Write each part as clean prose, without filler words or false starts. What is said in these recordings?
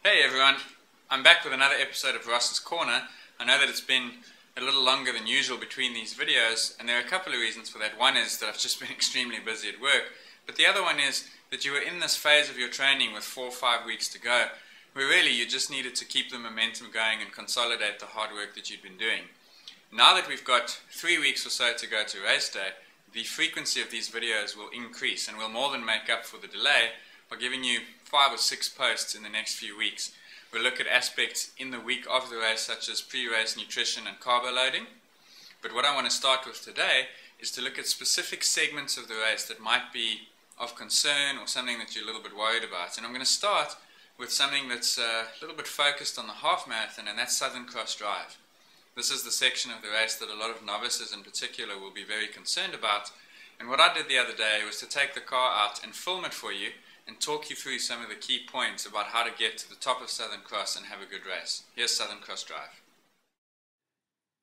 Hey everyone, I'm back with another episode of Ross's Corner. I know that it's been a little longer than usual between these videos, and there are a couple of reasons for that. One is that I've just been extremely busy at work, but the other one is that you were in this phase of your training with 4 or 5 weeks to go, where really you just needed to keep the momentum going and consolidate the hard work that you'd been doing. Now that we've got 3 weeks or so to go to race day, the frequency of these videos will increase and will more than make up for the delay by giving you 5 or 6 posts in the next few weeks. We'll look at aspects in the week of the race such as pre-race nutrition and carbo loading. But what I want to start with today is to look at specific segments of the race that might be of concern or something that you're a little bit worried about. And I'm going to start with something that's a little bit focused on the half marathon, and that's Southern Cross Drive. This is the section of the race that a lot of novices in particular will be very concerned about. And what I did the other day was to take the car out and film it for you and talk you through some of the key points about how to get to the top of Southern Cross and have a good race. Here's Southern Cross Drive.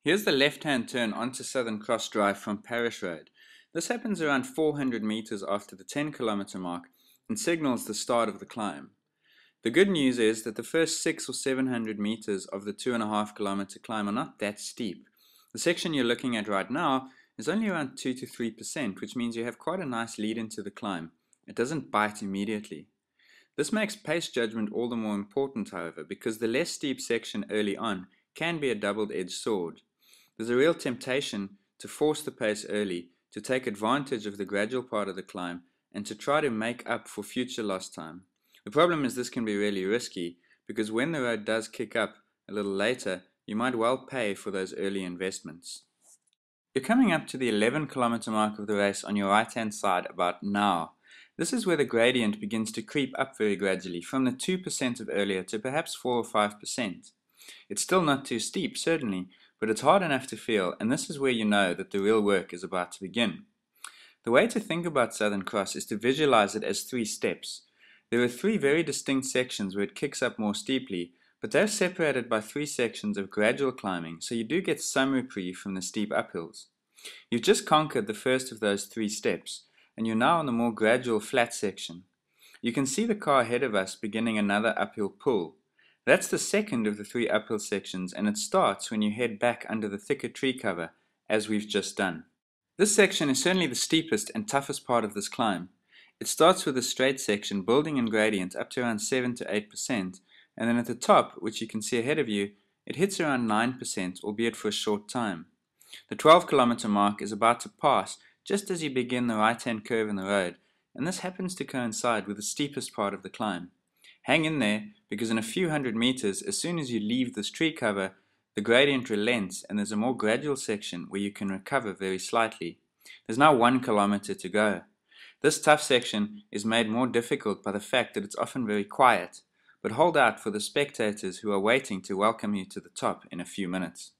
Here's the left-hand turn onto Southern Cross Drive from Parish Road. This happens around 400 meters after the 10-kilometer mark and signals the start of the climb. The good news is that the first 600 or 700 meters of the 2.5-kilometer climb are not that steep. The section you're looking at right now is only around 2 to 3%, which means you have quite a nice lead into the climb. It doesn't bite immediately. This makes pace judgment all the more important, however, because the less steep section early on can be a double-edged sword. There's a real temptation to force the pace early, to take advantage of the gradual part of the climb, and to try to make up for future lost time. The problem is this can be really risky, because when the road does kick up a little later, you might well pay for those early investments. You're coming up to the 11-kilometer mark of the race on your right-hand side about now. This is where the gradient begins to creep up very gradually, from the 2% of earlier to perhaps 4 or 5%. It's still not too steep, certainly, but it's hard enough to feel, and this is where you know that the real work is about to begin. The way to think about Southern Cross is to visualize it as 3 steps. There are 3 very distinct sections where it kicks up more steeply, but they're separated by 3 sections of gradual climbing, so you do get some reprieve from the steep uphills. You've just conquered the first of those 3 steps, and you're now on the more gradual flat section. You can see the car ahead of us beginning another uphill pull. That's the second of the 3 uphill sections, and it starts when you head back under the thicker tree cover, as we've just done. This section is certainly the steepest and toughest part of this climb. It starts with a straight section building in gradient up to around 7 to 8%, and then at the top, which you can see ahead of you, it hits around 9%, albeit for a short time. The 12-kilometer mark is about to pass just as you begin the right-hand curve in the road, and this happens to coincide with the steepest part of the climb. Hang in there, because in a few hundred meters, as soon as you leave this tree cover, the gradient relents and there's a more gradual section where you can recover very slightly. There's now 1 kilometer to go. This tough section is made more difficult by the fact that it's often very quiet, but hold out for the spectators who are waiting to welcome you to the top in a few minutes.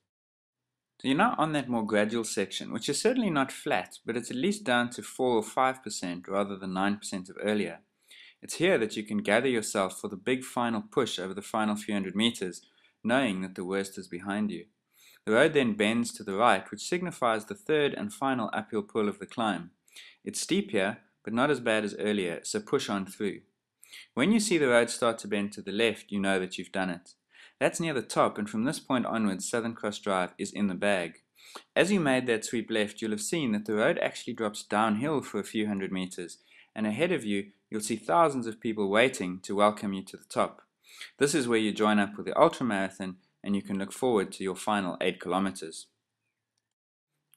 So you're now on that more gradual section, which is certainly not flat, but it's at least down to 4 or 5% rather than 9% of earlier. It's here that you can gather yourself for the big final push over the final few hundred meters, knowing that the worst is behind you. The road then bends to the right, which signifies the third and final uphill pull of the climb. It's steep here, but not as bad as earlier, so push on through. When you see the road start to bend to the left, you know that you've done it. That's near the top, and from this point onwards, Southern Cross Drive is in the bag. As you made that sweep left, you'll have seen that the road actually drops downhill for a few hundred meters, and ahead of you, you'll see thousands of people waiting to welcome you to the top. This is where you join up with the ultramarathon, and you can look forward to your final 8 kilometers.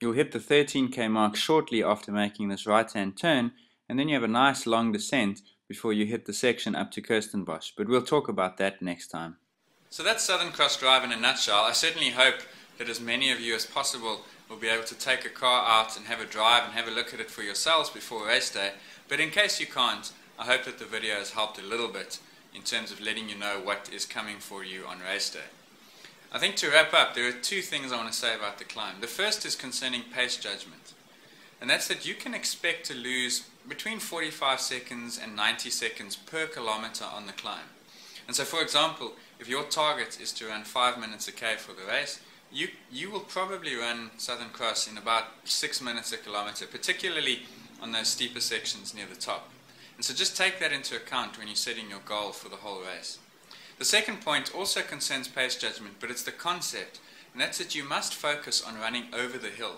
You'll hit the 13k mark shortly after making this right-hand turn, and then you have a nice long descent before you hit the section up to Kirstenbosch, but we'll talk about that next time. So that's Southern Cross Drive in a nutshell. I certainly hope that as many of you as possible will be able to take a car out and have a drive and have a look at it for yourselves before race day. But in case you can't, I hope that the video has helped a little bit in terms of letting you know what is coming for you on race day. I think to wrap up, there are 2 things I want to say about the climb. The first is concerning pace judgment, and that's that you can expect to lose between 45 seconds and 90 seconds per kilometer on the climb. And so, for example, if your target is to run 5 minutes a K for the race, you will probably run Southern Cross in about 6 minutes a kilometer, particularly on those steeper sections near the top. And so just take that into account when you're setting your goal for the whole race. The second point also concerns pace judgment, but it's the concept, and that's that you must focus on running over the hill.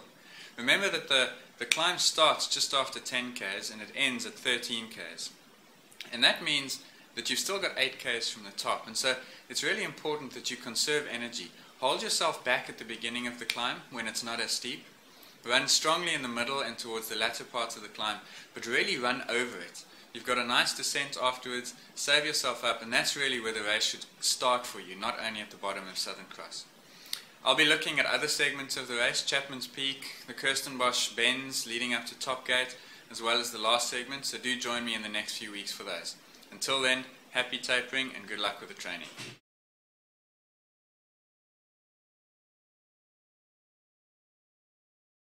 Remember that the climb starts just after 10 k's and it ends at 13 k's. And that means that you've still got 8 k's from the top, and so it's really important that you conserve energy. Hold yourself back at the beginning of the climb when it's not as steep. Run strongly in the middle and towards the latter parts of the climb, but really run over it. You've got a nice descent afterwards, save yourself up, and that's really where the race should start for you, not only at the bottom of Southern Cross. I'll be looking at other segments of the race, Chapman's Peak, the Kirstenbosch bends leading up to Top Gate, as well as the last segment, so do join me in the next few weeks for those. Until then, happy tapering and good luck with the training.